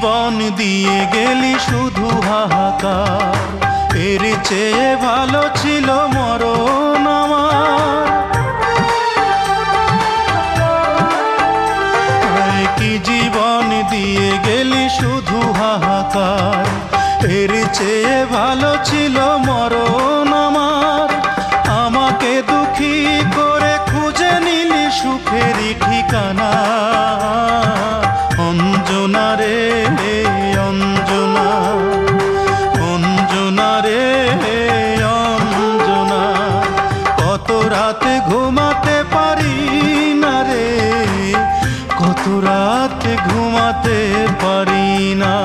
জীবন দিয়ে গেলি শুধু হাহাকার, এর চেয়ে ভালো ছিল মরণ আমার। কি জীবন দিয়ে গেলি শুধু হাহাকার, এর চেয়ে ভালো ছিল মরণ আমার। আমাকে দুঃখী করে খুঁজে নিলি সুখেরই ঠিকানা। অঞ্জনা রে অঞ্জনা, অঞ্জনা রে অঞ্জনা, কত রাতে ঘুমাতে পারি না রে, কত রাতে ঘুমাতে পারি না।